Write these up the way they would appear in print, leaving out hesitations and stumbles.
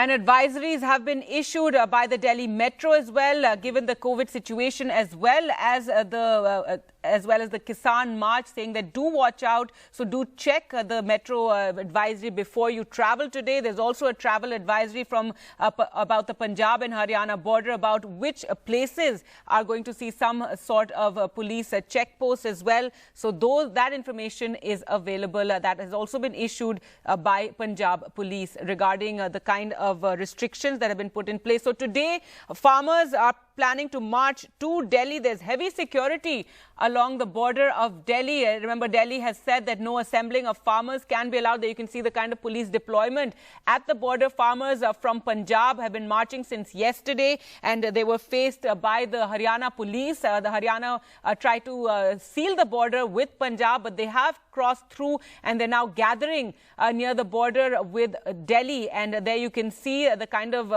And advisories have been issued by the Delhi Metro as well, given the COVID situation, as well as the Kisan March, saying that do watch out. So do check the Metro advisory before you travel today. There's also a travel advisory from about the Punjab and Haryana border about which places are going to see some sort of police check post as well. So that information is available. That has also been issued by Punjab Police regarding the kind of restrictions that have been put in place. So today, farmers are planning to march to Delhi. There's heavy security along the border of Delhi. Remember, Delhi has said that no assembling of farmers can be allowed. There you can see the kind of police deployment at the border. Farmers from Punjab have been marching since yesterday, and they were faced by the Haryana police. The Haryana tried to seal the border with Punjab, but they have crossed through, and they're now gathering near the border with Delhi. And there you can see the kind of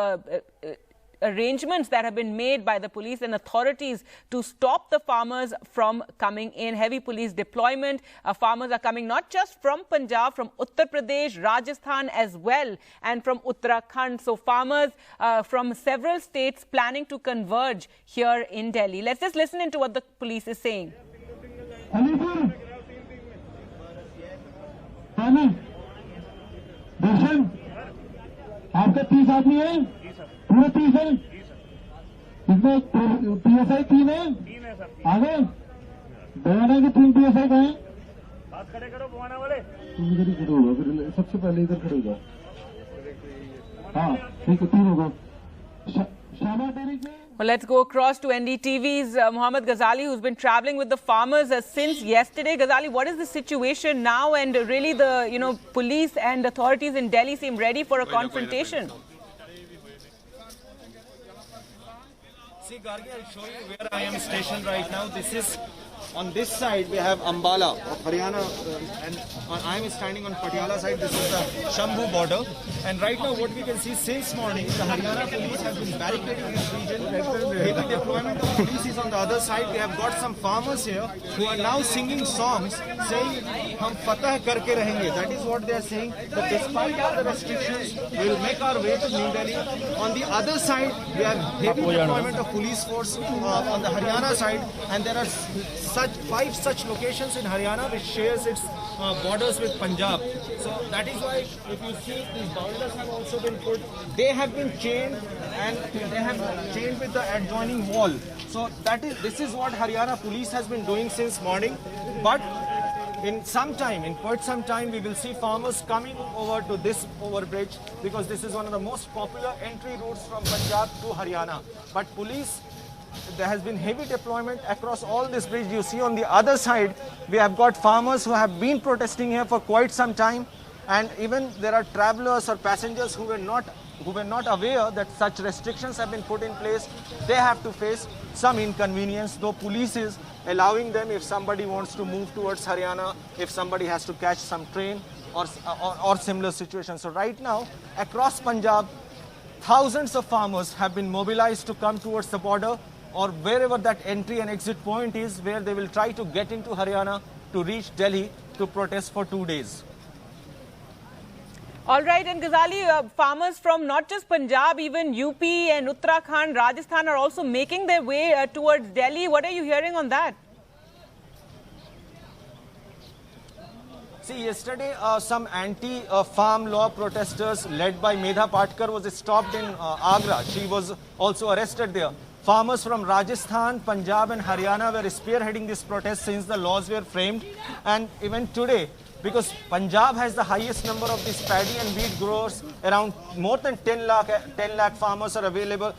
arrangements that have been made by the police and authorities to stop the farmers from coming in. Heavy police deployment. Farmers are coming not just from Punjab, from Uttar Pradesh, Rajasthan as well, and from Uttarakhand. So farmers from several states planning to converge here in Delhi. Let's just listen into what the police is saying. दर्शन आपके 30 आदमी हैं पूरे 30 हैं इसमें PSI 3 है आगे बयाना के 3 PSI का है हाथ खड़े करो बयाना वाले तुम इधर ही खड़े होगा फिर सबसे पहले इधर खड़े हो जाओ हाँ ठीक है 3 होगा शामा डेरी के Well, let's go across to NDTV's Mohammad Ghazali, who's been traveling with the farmers since yesterday. Ghazali, what is the situation now? And really the, police and authorities in Delhi seem ready for a confrontation. See, Gargi, I'll show you where I am stationed right now. This is, on this side, we have Ambala of Haryana, and I am standing on Patiala side. This is the Shambhu border. And right now, what we can see since morning, the Haryana police have been barricading this region. Heavy deployment of police is on the other side. We have got some farmers here who are now singing songs saying, "Hum fatah karke rahenge." That is what they are saying. That despite all the restrictions, we will make our way to New Delhi. On the other side, we have heavy deployment of police force on the Haryana side, and there are 5 such locations in Haryana which shares its borders with Punjab. So that is why, if you see, these bounders have also been put. They have been chained, and they have chained with the adjoining wall. So this is what Haryana police has been doing since morning. But in quite some time, we will see farmers coming over to this overbridge, because this is one of the most popular entry routes from Punjab to Haryana. But police, there has been heavy deployment across all this bridge. You see on the other side, we have got farmers who have been protesting here for quite some time, and even there are travelers or passengers who were not aware that such restrictions have been put in place. They have to face some inconvenience, though police is allowing them if somebody wants to move towards Haryana, if somebody has to catch some train or similar situations. So right now, across Punjab, thousands of farmers have been mobilized to come towards the border, or wherever that entry and exit point is, where they will try to get into Haryana to reach Delhi to protest for 2 days. All right, and Ghazali, farmers from not just Punjab, even UP and Uttarakhand, Rajasthan are also making their way towards Delhi. What are you hearing on that? See, yesterday some anti-farm law protesters led by Medha Patkar was stopped in Agra. She was also arrested there. Farmers from Rajasthan, Punjab and Haryana were spearheading this protest since the laws were framed. And even today, because Punjab has the highest number of these paddy and wheat growers, around more than 10 lakh farmers are available,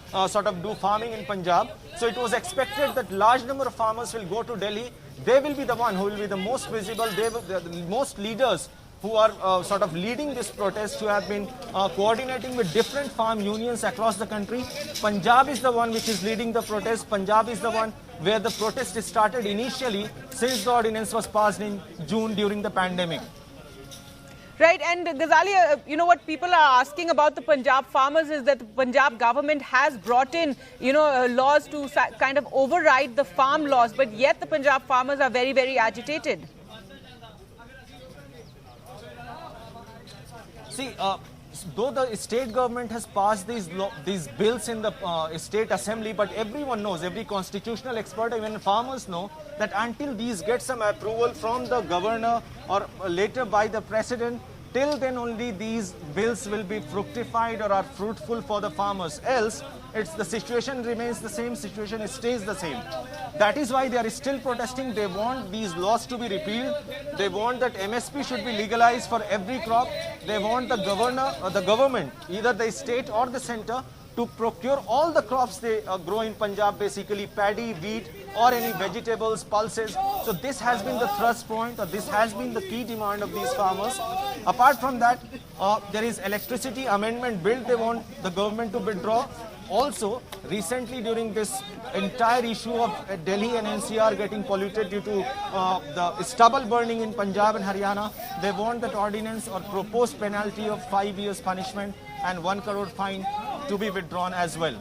do farming in Punjab. So it was expected that large number of farmers will go to Delhi. They will be the one who will be the most visible. The most leaders who are leading this protest, who have been coordinating with different farm unions across the country. Punjab is the one which is leading the protest. Punjab is the one where the protest started initially, since the ordinance was passed in June during the pandemic. Right, and Ghazali, what people are asking about the Punjab farmers is that the Punjab government has brought in, laws to kind of override the farm laws, but yet the Punjab farmers are very, very agitated. See, though the state government has passed these bills in the state assembly, but everyone knows, every constitutional expert, even farmers know, that until these get some approval from the governor or later by the president, till then only these bills will be fructified or are fruitful for the farmers. Else, the situation remains the same, situation stays the same. That is why they are still protesting. They want these laws to be repealed. They want that MSP should be legalized for every crop. They want the governor or the government, either the state or the center, to procure all the crops they grow in Punjab, basically paddy, wheat, or any vegetables, pulses. So this has been the thrust point, or this has been the key demand of these farmers. Apart from that, there is electricity amendment bill they want the government to withdraw. Also, recently during this entire issue of Delhi and NCR getting polluted due to the stubble burning in Punjab and Haryana, they want that ordinance or proposed penalty of 5 years punishment and 1 crore fine to be withdrawn as well.